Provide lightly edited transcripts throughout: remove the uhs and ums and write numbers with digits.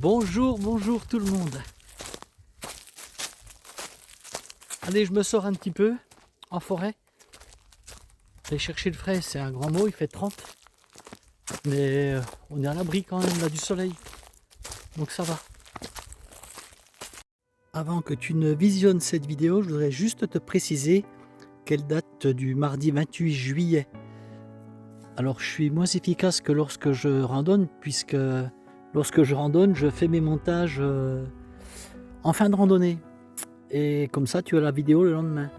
Bonjour, bonjour tout le monde. Allez, je me sors un petit peu en forêt. Aller chercher le frais, c'est un grand mot, il fait 30. Mais on est à l'abri quand même là du soleil. Donc ça va. Avant que tu ne visionnes cette vidéo, je voudrais juste te préciser qu'elle date du mardi 28 juillet. Alors je suis moins efficace que lorsque je randonne, puisque lorsque je randonne, je fais mes montages en fin de randonnée. Et comme ça, tu as la vidéo le lendemain.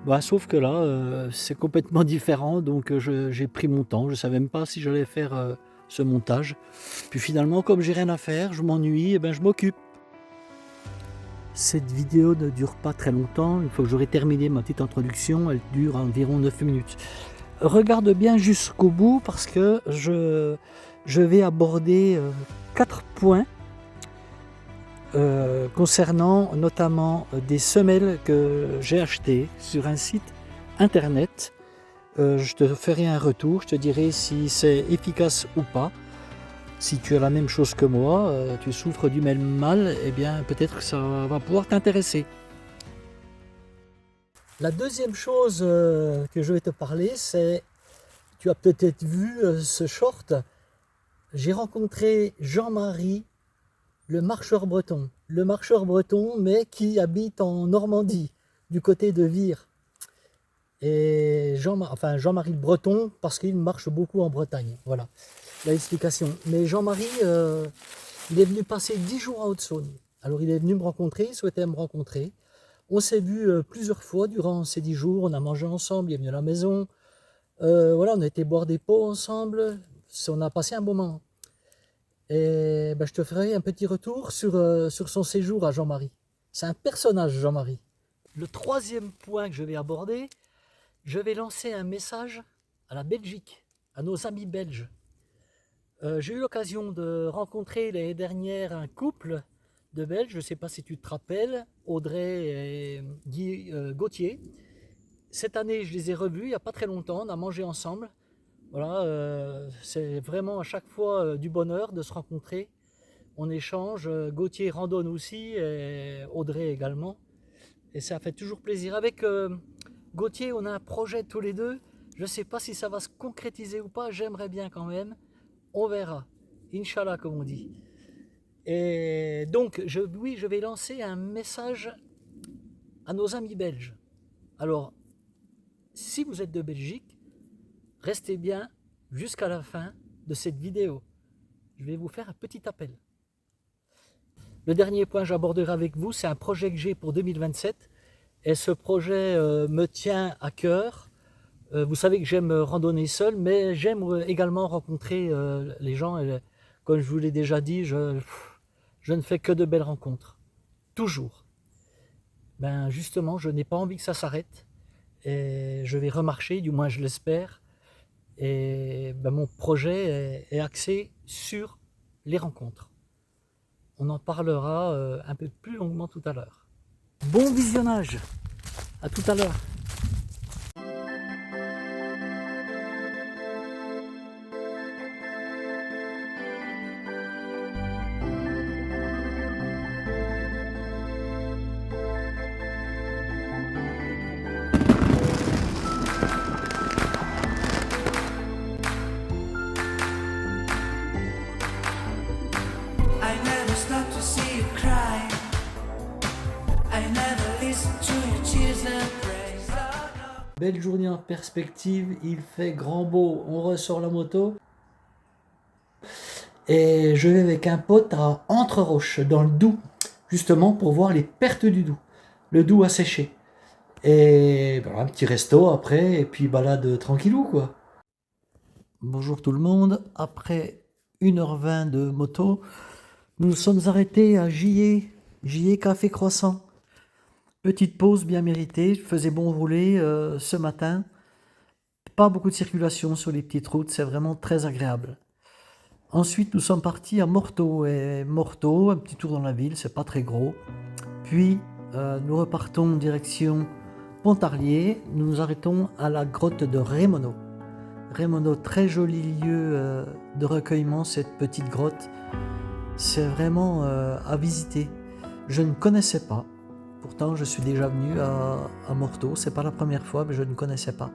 Bah, sauf que là, c'est complètement différent, donc j'ai pris mon temps. Je ne savais même pas si j'allais faire ce montage. Puis finalement, comme j'ai rien à faire, je m'ennuie, et ben je m'occupe. Cette vidéo ne dure pas très longtemps. Une fois que j'aurai terminé ma petite introduction, elle dure environ 9 minutes. Regarde bien jusqu'au bout parce que je vais aborder 4 points concernant notamment des semelles que j'ai achetées sur un site internet. Je te ferai un retour, je te dirai si c'est efficace ou pas. Si tu as la même chose que moi, tu souffres du même mal, eh bien peut-être que ça va pouvoir t'intéresser. La deuxième chose que je vais te parler, c'est, tu as peut-être vu ce short, j'ai rencontré Jean-Marie, le marcheur breton. Le marcheur breton, mais qui habite en Normandie, du côté de Vire. Et Jean-Marie le Breton, parce qu'il marche beaucoup en Bretagne. Voilà l'explication. Mais Jean-Marie, il est venu passer 10 jours à Haute-Saône. Alors il est venu me rencontrer, il souhaitait me rencontrer. On s'est vu plusieurs fois durant ces 10 jours, on a mangé ensemble, il est venu à la maison. Voilà, on a été boire des pots ensemble, on a passé un bon moment. Et ben, je te ferai un petit retour sur son séjour à Jean-Marie. C'est un personnage, Jean-Marie. Le troisième point que je vais aborder, je vais lancer un message à la Belgique, à nos amis belges. J'ai eu l'occasion de rencontrer l'année dernière un couple de Belges, je ne sais pas si tu te rappelles, Audrey et Guy Gauthier. Cette année, je les ai revus il n'y a pas très longtemps, on a mangé ensemble. Voilà, c'est vraiment à chaque fois du bonheur de se rencontrer. On échange, Gauthier randonne aussi, et Audrey également. Et ça fait toujours plaisir. Avec Gauthier, on a un projet tous les deux. Je ne sais pas si ça va se concrétiser ou pas, j'aimerais bien quand même. On verra. Inch'Allah, comme on dit. Et donc, oui, je vais lancer un message à nos amis belges. Alors, si vous êtes de Belgique, restez bien jusqu'à la fin de cette vidéo. Je vais vous faire un petit appel. Le dernier point que j'aborderai avec vous, c'est un projet que j'ai pour 2027. Et ce projet me tient à cœur. Vous savez que j'aime randonner seul, mais j'aime également rencontrer les gens. Et, comme je vous l'ai déjà dit, je ne fais que de belles rencontres. Toujours. Ben justement, je n'ai pas envie que ça s'arrête. Et je vais remarcher, du moins je l'espère. Et ben, mon projet est axé sur les rencontres. On en parlera un peu plus longuement tout à l'heure. Bon visionnage! À tout à l'heure! Belle journée en perspective, il fait grand beau, on ressort la moto. Et je vais avec un pote à Entre-Roches, dans le Doubs, justement pour voir les pertes du Doubs. Le Doubs a séché. Et voilà, un petit resto après, et puis balade tranquillou quoi. Bonjour tout le monde, après 1h20 de moto, nous nous sommes arrêtés à JE Café Croissant. Petite pause bien méritée, il faisait bon rouler ce matin. Pas beaucoup de circulation sur les petites routes, c'est vraiment très agréable. Ensuite, nous sommes partis à Morteau. Et Morteau, un petit tour dans la ville, c'est pas très gros. Puis, nous repartons direction Pontarlier. Nous nous arrêtons à la grotte de Rémono. Rémono, très joli lieu de recueillement, cette petite grotte. c'est vraiment à visiter. Je ne connaissais pas. Pourtant, je suis déjà venu à Morteau. C'est pas la première fois, mais je ne connaissais pas.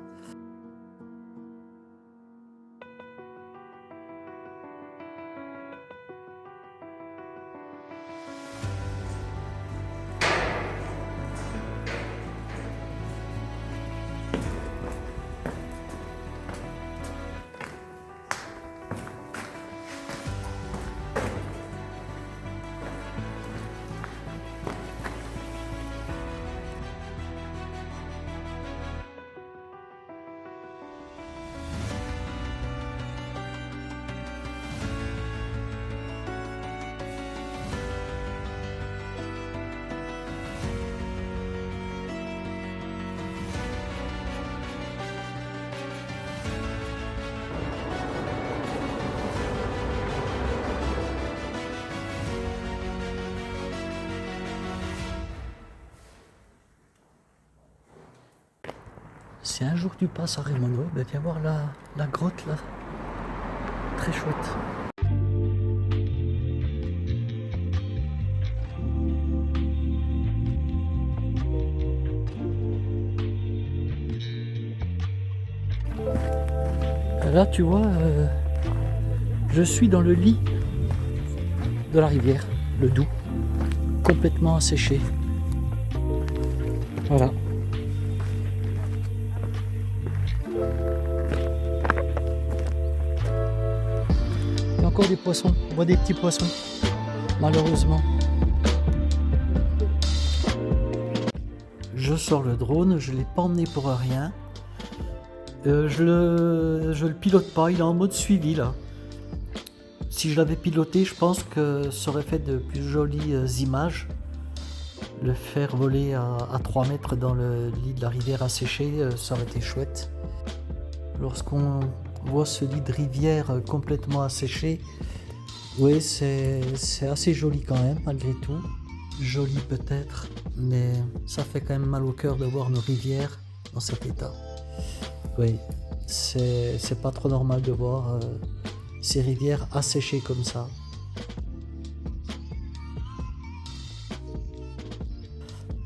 Si un jour tu passes à Rémono, ben viens voir la grotte là. Très chouette. Là tu vois, je suis dans le lit de la rivière, le Doubs, complètement asséché. Voilà. Il y a encore des poissons, on voit des petits poissons, malheureusement. Je sors le drone, je ne l'ai pas emmené pour rien. Je le pilote pas, il est en mode suivi là. Si je l'avais piloté, je pense que ça aurait fait de plus jolies images. Le faire voler à 3 mètres dans le lit de la rivière asséché, ça aurait été chouette. Lorsqu'on voit ce lit de rivière complètement asséché, oui, c'est assez joli quand même, malgré tout. Joli peut-être, mais ça fait quand même mal au cœur de voir nos rivières dans cet état. Oui, c'est pas trop normal de voir ces rivières asséchées comme ça.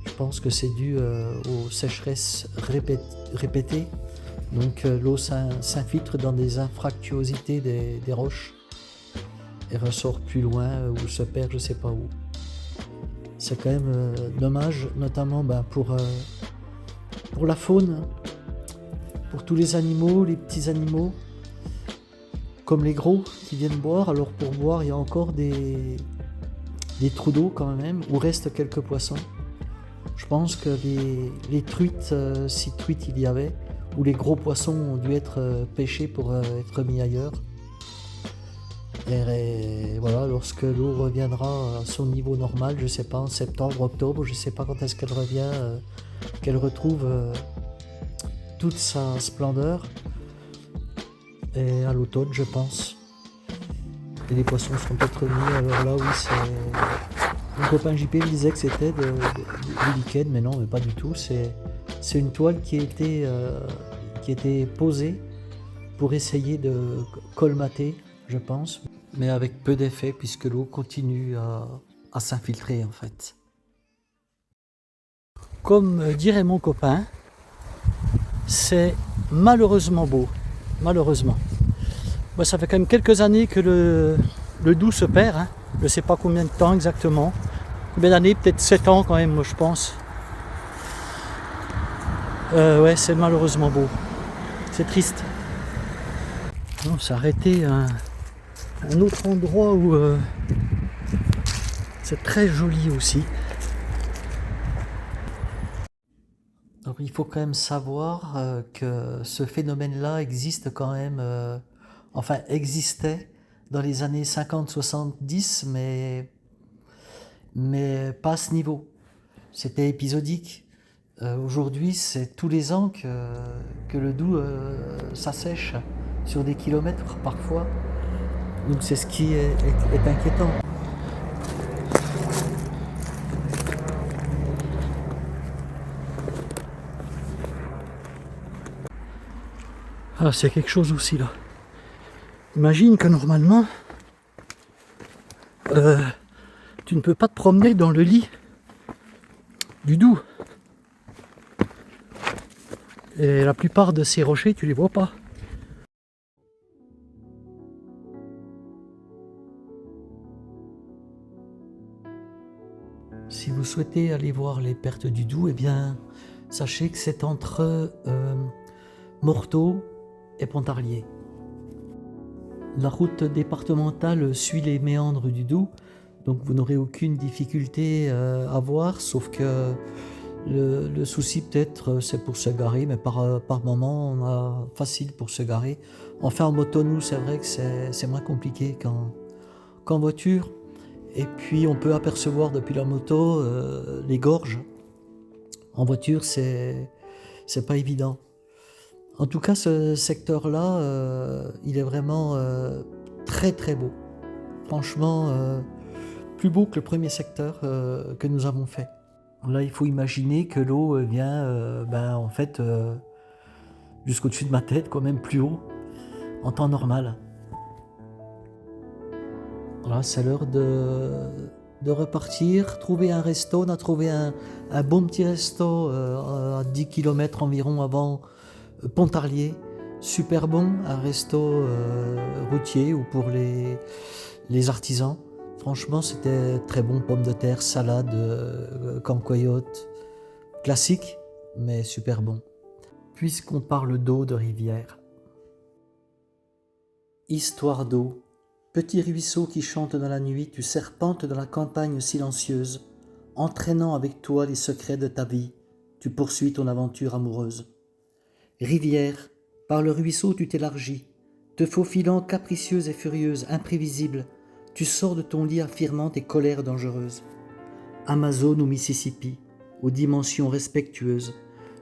Je pense que c'est dû aux sécheresses répétées. Donc l'eau s'infiltre dans des infractuosités des roches et ressort plus loin ou se perd je sais pas où. C'est quand même dommage, notamment pour la faune, pour tous les animaux, les petits animaux, comme les gros qui viennent boire. Alors pour boire, il y a encore des trous d'eau quand même, où restent quelques poissons. Je pense que les truites, si truites il y avait, ou les gros poissons ont dû être pêchés pour être mis ailleurs. Et voilà, lorsque l'eau reviendra à son niveau normal, je sais pas, en septembre, octobre, je sais pas quand est-ce qu'elle revient, qu'elle retrouve toute sa splendeur. Et à l'automne, je pense. Et les poissons seront peut-être revenus. Alors là, oui, c'est... Mon copain JP me disait que c'était du lichen, mais non, mais pas du tout. C'est une toile qui a été posée pour essayer de colmater, je pense, mais avec peu d'effet puisque l'eau continue à s'infiltrer en fait. Comme dirait mon copain, c'est malheureusement beau, malheureusement. Moi, ça fait quand même quelques années que le Doubs se perd, hein. Je ne sais pas combien de temps exactement. Combien d'années? Peut-être 7 ans quand même, moi je pense. Ouais, c'est malheureusement beau. C'est triste. On s'est arrêté à un autre endroit où c'est très joli aussi. Alors, il faut quand même savoir que ce phénomène-là existe quand même, existait dans les années 50-70, mais pas à ce niveau. C'était épisodique. Aujourd'hui, c'est tous les ans que le Doubs s'assèche sur des kilomètres parfois. Donc c'est ce qui est inquiétant. Ah, c'est quelque chose aussi là. Imagine que normalement, tu ne peux pas te promener dans le lit du Doubs. Et la plupart de ces rochers, tu les vois pas. Si vous souhaitez aller voir les pertes du Doubs, eh bien, sachez que c'est entre Morteau et Pontarlier. La route départementale suit les méandres du Doubs, donc vous n'aurez aucune difficulté à voir, sauf que le souci peut-être c'est pour se garer, mais par moment on a facile pour se garer. Enfin en moto, nous c'est vrai que c'est moins compliqué qu'en voiture. Et puis on peut apercevoir depuis la moto les gorges. En voiture c'est pas évident. En tout cas ce secteur-là, il est vraiment très très beau. Franchement, plus beau que le premier secteur que nous avons fait. Là il faut imaginer que l'eau vient en fait jusqu'au-dessus de ma tête, quand même plus haut, en temps normal. Voilà, c'est l'heure de repartir, trouver un resto. On a trouvé un bon petit resto à 10 km environ avant Pontarlier. Super bon, un resto routier ou pour les artisans. Franchement, c'était très bon, pommes de terre, salade, cancoyote, classique, mais super bon. Puisqu'on parle d'eau de rivière. Histoire d'eau. Petit ruisseau qui chante dans la nuit, tu serpentes dans la campagne silencieuse, entraînant avec toi les secrets de ta vie, tu poursuis ton aventure amoureuse. Rivière, par le ruisseau tu t'élargis, te faufilant capricieuse et furieuse, imprévisible, tu sors de ton lit affirmant tes colères dangereuses. Amazone ou Mississippi, aux dimensions respectueuses,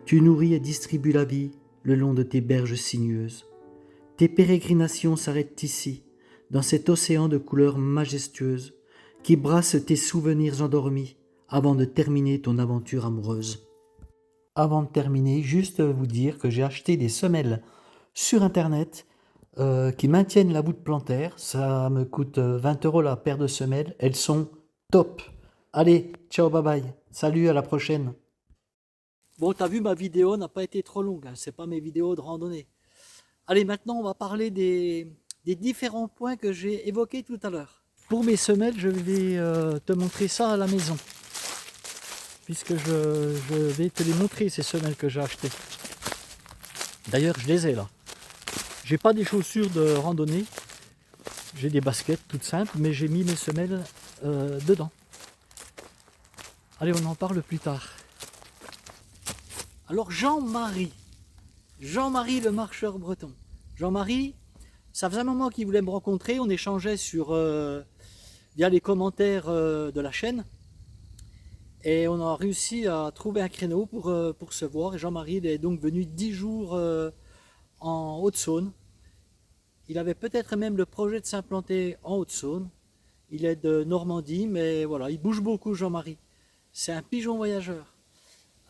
tu nourris et distribues la vie le long de tes berges sinueuses. Tes pérégrinations s'arrêtent ici, dans cet océan de couleurs majestueuses qui brasse tes souvenirs endormis avant de terminer ton aventure amoureuse. Avant de terminer, juste vous dire que j'ai acheté des semelles sur internet qui maintiennent la voûte plantaire. Ça me coûte 20 € la paire de semelles. Elles sont top. Allez, ciao, bye bye. Salut, à la prochaine. Bon, t'as vu, ma vidéo n'a pas été trop longue, hein. C'est pas mes vidéos de randonnée. Allez, maintenant on va parler des différents points que j'ai évoqués tout à l'heure. Pour mes semelles, je vais te montrer ça à la maison. Puisque je vais te les montrer, ces semelles que j'ai achetées. D'ailleurs, je les ai là. J'ai pas des chaussures de randonnée. J'ai des baskets toutes simples, mais j'ai mis mes semelles dedans. Allez, on en parle plus tard. Alors, Jean-Marie le marcheur breton. Jean-Marie, ça faisait un moment qu'il voulait me rencontrer. On échangeait via les commentaires de la chaîne. Et on a réussi à trouver un créneau pour se voir. Et Jean-Marie est donc venu 10 jours en Haute-Saône. Il avait peut-être même le projet de s'implanter en Haute-Saône. Il est de Normandie, mais voilà, il bouge beaucoup, Jean-Marie. C'est un pigeon voyageur.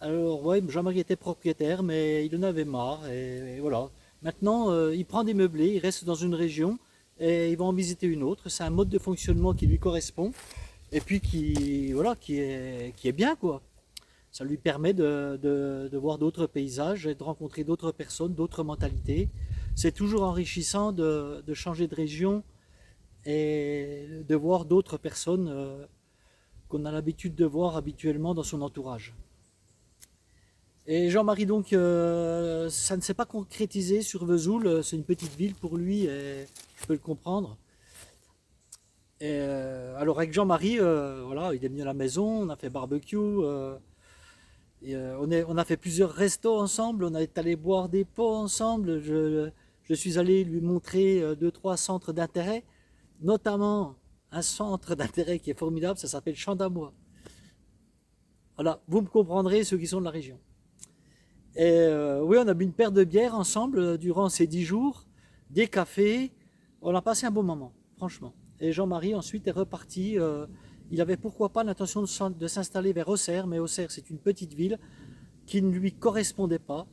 Alors, ouais, Jean-Marie était propriétaire, mais il en avait marre. Et voilà. Maintenant, il prend des meublés, il reste dans une région et il va en visiter une autre. C'est un mode de fonctionnement qui lui correspond et puis qui est bien, quoi. Ça lui permet de voir d'autres paysages et de rencontrer d'autres personnes, d'autres mentalités. C'est toujours enrichissant de changer de région et de voir d'autres personnes qu'on a l'habitude de voir habituellement dans son entourage. Et Jean-Marie, donc, ça ne s'est pas concrétisé sur Vesoul, c'est une petite ville pour lui, et je peux le comprendre. Et, alors avec Jean-Marie, voilà, il est venu à la maison, on a fait barbecue, on a fait plusieurs restos ensemble, on est allé boire des pots ensemble, je suis allé lui montrer 2-3 centres d'intérêt, notamment un centre d'intérêt qui est formidable, ça s'appelle Champ d'Amois. Voilà, vous me comprendrez, ceux qui sont de la région. Et oui, on a bu une paire de bières ensemble durant ces 10 jours, des cafés, on a passé un bon moment, franchement. Et Jean-Marie ensuite est reparti, il avait pourquoi pas l'intention de s'installer vers Auxerre, mais Auxerre c'est une petite ville qui ne lui correspondait pas.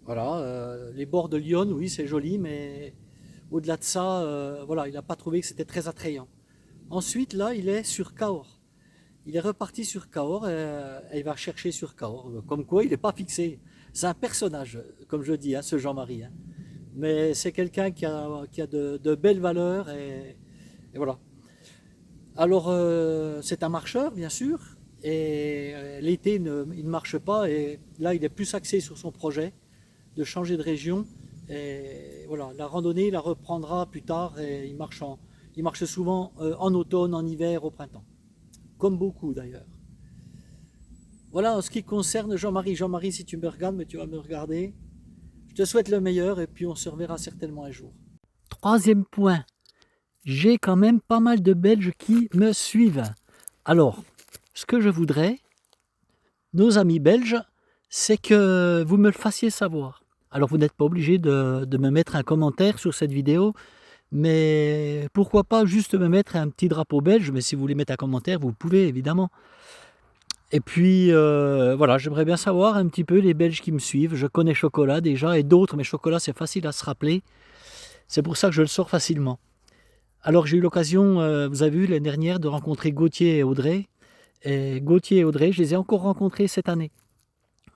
Voilà, les bords de Lyon, oui c'est joli, mais au-delà de ça, voilà, il n'a pas trouvé que c'était très attrayant. Ensuite, là, il est sur Cahors. Il est reparti sur Cahors et il va chercher sur Cahors. Comme quoi, il n'est pas fixé. C'est un personnage, comme je dis, hein, ce Jean-Marie. Hein. Mais c'est quelqu'un qui a de belles valeurs et voilà. Alors, c'est un marcheur, bien sûr. Et l'été, il ne marche pas. Et là, il est plus axé sur son projet de changer de région. Et voilà, la randonnée, il la reprendra plus tard. Et il marche souvent en automne, en hiver, au printemps. Comme beaucoup d'ailleurs. Voilà en ce qui concerne Jean-Marie. Jean-Marie, si tu me regardes, mais tu vas me regarder. Je te souhaite le meilleur et puis on se reverra certainement un jour. Troisième point. J'ai quand même pas mal de Belges qui me suivent. Alors, ce que je voudrais, nos amis belges, c'est que vous me le fassiez savoir. Alors, vous n'êtes pas obligé de me mettre un commentaire sur cette vidéo, mais pourquoi pas juste me mettre un petit drapeau belge, mais si vous voulez mettre un commentaire, vous pouvez, évidemment. Et puis, voilà, j'aimerais bien savoir un petit peu les Belges qui me suivent. Je connais Chocolat déjà, et d'autres, mais Chocolat, c'est facile à se rappeler. C'est pour ça que je le sors facilement. Alors, j'ai eu l'occasion, vous avez vu, l'année dernière, de rencontrer Gauthier et Audrey. Et Gauthier et Audrey, je les ai encore rencontrés cette année.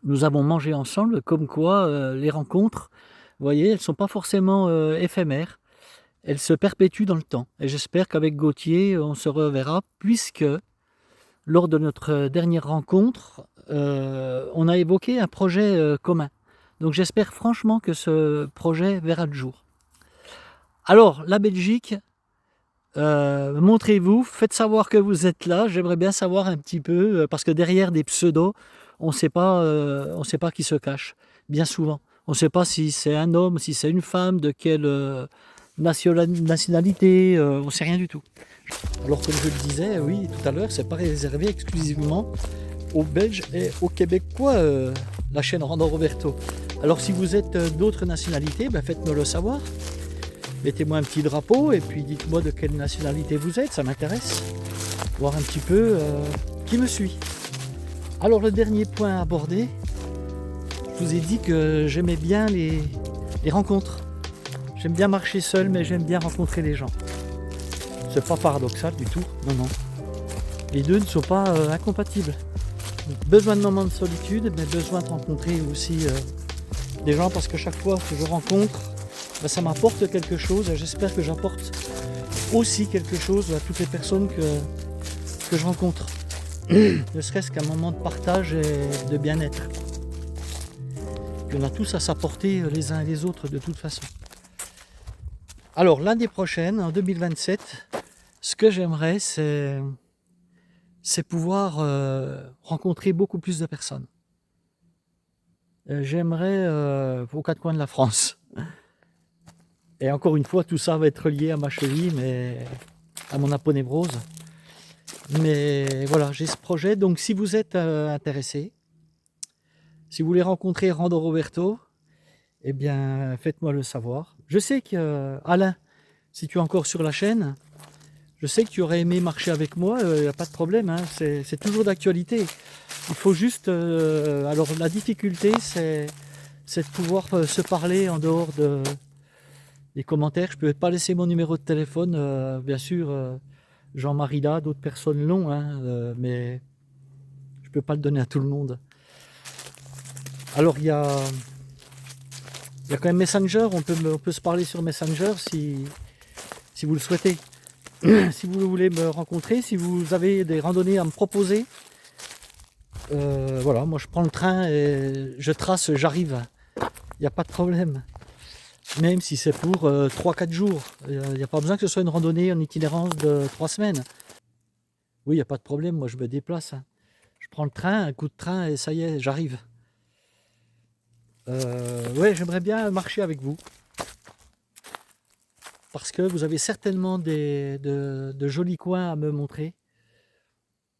Nous avons mangé ensemble, comme quoi les rencontres, vous voyez, elles ne sont pas forcément éphémères. Elles se perpétuent dans le temps. Et j'espère qu'avec Gauthier, on se reverra, puisque lors de notre dernière rencontre, on a évoqué un projet commun. Donc j'espère franchement que ce projet verra le jour. Alors, la Belgique, montrez-vous, faites savoir que vous êtes là. J'aimerais bien savoir un petit peu, parce que derrière des pseudos, on ne sait pas qui se cache, bien souvent. On ne sait pas si c'est un homme, si c'est une femme, de quelle nationalité, on ne sait rien du tout. Alors comme je le disais, oui, tout à l'heure, c'est pas réservé exclusivement aux Belges et aux Québécois, la chaîne Rando Roberto. Alors si vous êtes d'autres nationalités, ben, faites-moi le savoir. Mettez-moi un petit drapeau et puis dites-moi de quelle nationalité vous êtes, ça m'intéresse. Voir un petit peu qui me suit. Alors le dernier point à aborder, je vous ai dit que j'aimais bien les rencontres. J'aime bien marcher seul, mais j'aime bien rencontrer les gens. C'est pas paradoxal du tout, non, non. Les deux ne sont pas incompatibles. Besoin de moments de solitude, mais besoin de rencontrer aussi des gens, parce que chaque fois que je rencontre, ben, ça m'apporte quelque chose, et j'espère que j'apporte aussi quelque chose à toutes les personnes que je rencontre. Ne serait-ce qu'un moment de partage et de bien-être. Puis on a tous à s'apporter les uns et les autres de toute façon. Alors l'année prochaine, en 2027, ce que j'aimerais, c'est pouvoir rencontrer beaucoup plus de personnes. J'aimerais aux quatre coins de la France. Et encore une fois, tout ça va être lié à ma cheville, mais à mon aponévrose. Mais voilà, j'ai ce projet. Donc si vous êtes intéressé, si vous voulez rencontrer Rando Roberto, eh bien faites-moi le savoir. Je sais que Alain, si tu es encore sur la chaîne, je sais que tu aurais aimé marcher avec moi, il n'y a pas de problème, hein, c'est toujours d'actualité. Il faut juste... alors la difficulté, c'est de pouvoir se parler en dehors des commentaires. Je ne peux pas laisser mon numéro de téléphone, bien sûr, Jean-Marie là, d'autres personnes l'ont, hein, mais je ne peux pas le donner à tout le monde. Alors il y a quand même Messenger, on peut se parler sur Messenger si vous le souhaitez. Si vous voulez me rencontrer, si vous avez des randonnées à me proposer, voilà, moi je prends le train et je trace, j'arrive. Il n'y a pas de problème. Même si c'est pour 3-4 jours. Il n'y a pas besoin que ce soit une randonnée en itinérance de 3 semaines. Oui, il n'y a pas de problème, moi je me déplace. Hein. Je prends le train, un coup de train et ça y est, j'arrive. Ouais, j'aimerais bien marcher avec vous. Parce que vous avez certainement de jolis coins à me montrer.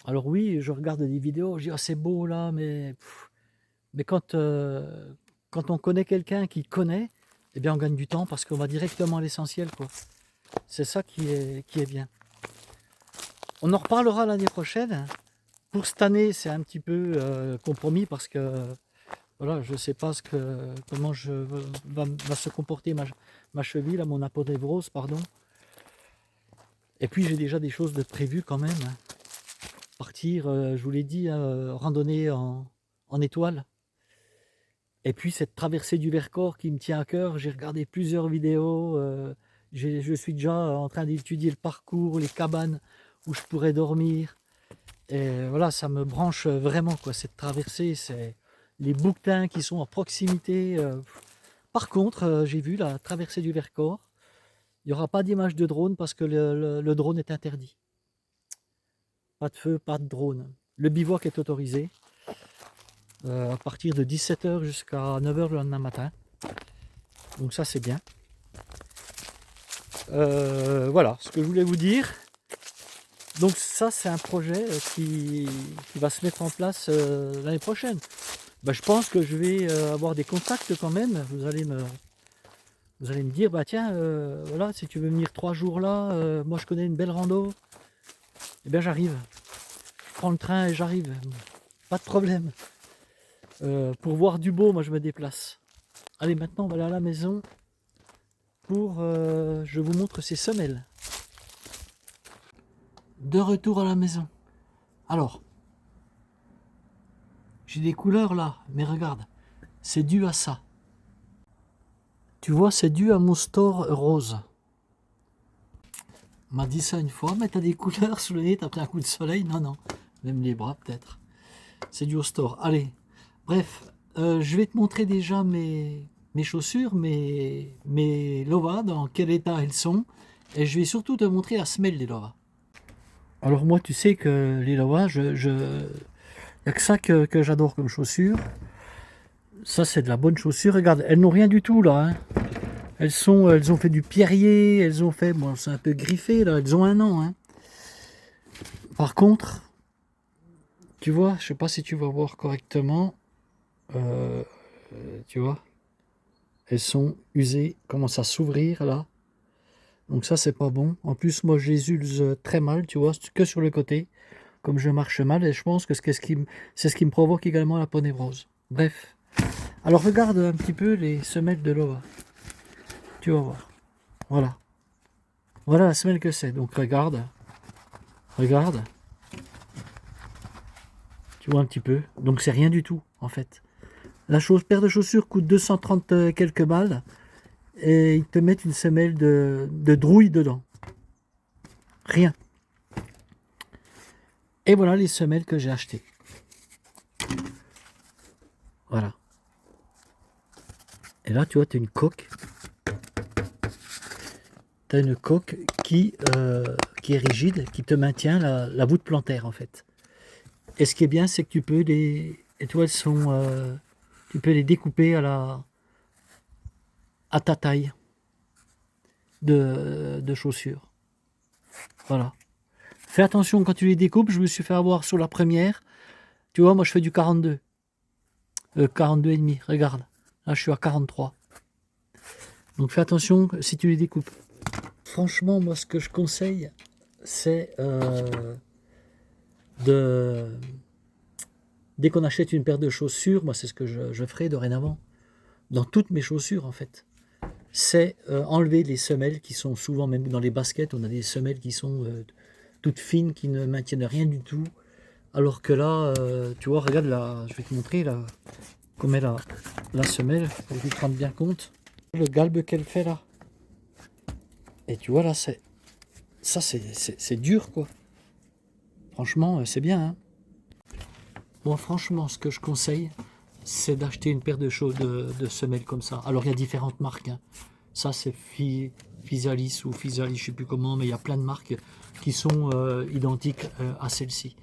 Alors oui, je regarde des vidéos, je dis, oh, c'est beau là, mais quand on connaît quelqu'un qui connaît, eh bien on gagne du temps parce qu'on va directement à l'essentiel, quoi. C'est ça qui est bien. On en reparlera l'année prochaine. Pour cette année, c'est un petit peu compromis parce que voilà, je ne sais pas comment va se comporter ma cheville, là, mon aponévrose, pardon. Et puis j'ai déjà des choses de prévues quand même, hein. Partir, je vous l'ai dit, randonnée en étoile. Et puis cette traversée du Vercors qui me tient à cœur, j'ai regardé plusieurs vidéos, je suis déjà en train d'étudier le parcours, les cabanes où je pourrais dormir. Et voilà, ça me branche vraiment, quoi, cette traversée, c'est les bouquetins qui sont à proximité. Par contre, j'ai vu la traversée du Vercors, il n'y aura pas d'image de drone parce que le drone est interdit. Pas de feu, pas de drone. Le bivouac est autorisé à partir de 17 h jusqu'à 9 h le lendemain matin. Donc ça c'est bien. Voilà ce que je voulais vous dire. Donc ça c'est un projet qui va se mettre en place l'année prochaine. Ben, je pense que je vais avoir des contacts quand même. Vous allez me dire, bah tiens, voilà, si tu veux venir 3 jours là, moi je connais une belle rando. Eh bien j'arrive. Je prends le train et j'arrive. Pas de problème. Pour voir du beau, moi je me déplace. Allez, maintenant on va aller à la maison pour... je vous montre ces semelles. De retour à la maison. Alors, j'ai des couleurs là, mais regarde, c'est dû à ça. Tu vois, c'est dû à mon store rose. On m'a dit ça une fois, mais t'as des couleurs sous le nez, t'as pris un coup de soleil. Non, non, même les bras peut-être. C'est dû au store. Allez, bref, je vais te montrer déjà mes chaussures, mes Lova, dans quel état elles sont. Et je vais surtout te montrer la semelle des Lova. Alors moi, tu sais que les Lova, il n'y a que ça que j'adore comme chaussures. Ça, c'est de la bonne chaussure. Regarde, elles n'ont rien du tout là, hein. Elles ont fait du pierrier, elles ont fait, bon, c'est un peu griffé là, elles ont 1 an, hein. Par contre, tu vois, je sais pas si tu vas voir correctement, tu vois, elles sont usées, commencent à s'ouvrir là. Donc ça, c'est pas bon. En plus, moi, je les use très mal, tu vois, que sur le côté, comme je marche mal, et je pense que c'est ce qui me provoque également la peau névrose. Bref. Alors regarde un petit peu les semelles de Lova. Tu vas voir. Voilà. Voilà la semelle que c'est. Donc regarde. Regarde. Tu vois un petit peu. Donc c'est rien du tout, en fait. La paire de chaussures coûte 230 quelques balles. Et ils te mettent une semelle de drouille dedans. Rien. Et voilà les semelles que j'ai achetées. Voilà. Et là, tu vois, tu as une coque. Tu as une coque qui est rigide, qui te maintient la voûte plantaire, en fait. Et ce qui est bien, c'est que tu peux les... Et toi, elles sont... tu peux les découper à ta taille de chaussures. Voilà. Fais attention quand tu les découpes. Je me suis fait avoir sur la première. Tu vois, moi, je fais du 42. 42 et demi. Regarde. Là, je suis à 43. Donc, fais attention si tu les découpes. Franchement, moi, ce que je conseille, c'est dès qu'on achète une paire de chaussures, moi, c'est ce que je ferai dorénavant, dans toutes mes chaussures, en fait, c'est enlever les semelles qui sont souvent, même dans les baskets, on a des semelles qui sont toutes fines, qui ne maintiennent rien du tout. Alors que là, tu vois, regarde là, je vais te montrer là, comme est la semelle, pour que tu te rendes bien compte. Le galbe qu'elle fait là. Et tu vois là, c'est dur quoi. Franchement, c'est bien. Hein. Moi, franchement, ce que je conseille, c'est d'acheter une paire de semelles comme ça. Alors, il y a différentes marques. Hein. Ça, c'est Physalis ou Physalis, je ne sais plus comment, mais il y a plein de marques qui sont identiques à celle-ci.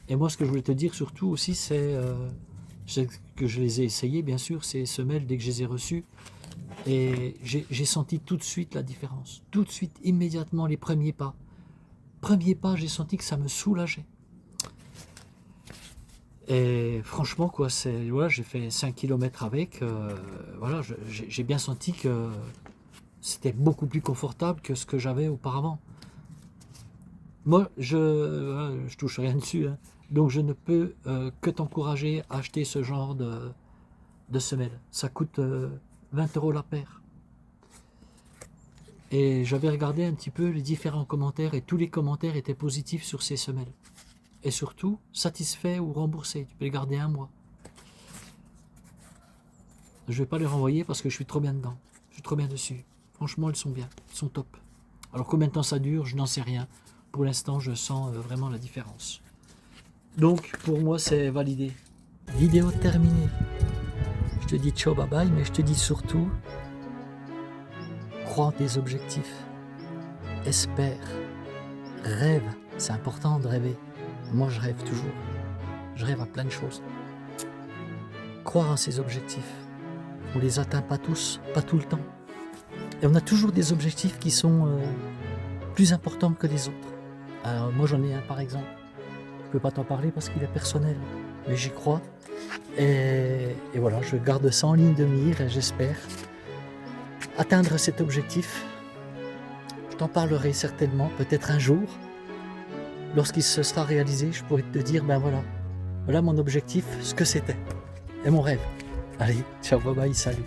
Et moi, ce que je voulais te dire surtout aussi, c'est que je les ai essayées, bien sûr, ces semelles, dès que je les ai reçues. Et j'ai senti tout de suite la différence. Tout de suite, immédiatement, les premiers pas. Premiers pas, j'ai senti que ça me soulageait. Et franchement, quoi, voilà, j'ai fait 5 km avec. Voilà, j'ai bien senti que c'était beaucoup plus confortable que ce que j'avais auparavant. Moi, je touche rien dessus, hein, donc je ne peux que t'encourager à acheter ce genre de semelles. Ça coûte 20 € la paire. Et j'avais regardé un petit peu les différents commentaires et tous les commentaires étaient positifs sur ces semelles. Et surtout, satisfait ou remboursé. Tu peux les garder 1 mois. Je ne vais pas les renvoyer parce que je suis trop bien dedans. Je suis trop bien dessus. Franchement, elles sont bien. Elles sont top. Alors combien de temps ça dure, je n'en sais rien. Pour l'instant, je sens vraiment la différence. Donc, pour moi, c'est validé. Vidéo terminée. Je te dis ciao, bye bye, mais je te dis surtout, crois en tes objectifs. Espère. Rêve. C'est important de rêver. Moi, je rêve toujours. Je rêve à plein de choses. Croire en ses objectifs. On les atteint pas tous, pas tout le temps. Et on a toujours des objectifs qui sont plus importants que les autres. Alors, moi, j'en ai un, par exemple. Je ne peux pas t'en parler parce qu'il est personnel, mais j'y crois. Et voilà, je garde ça en ligne de mire et j'espère atteindre cet objectif. Je t'en parlerai certainement, peut-être un jour. Lorsqu'il se sera réalisé, je pourrai te dire, ben voilà mon objectif, ce que c'était, et mon rêve. Allez, ciao, bye bye, salut.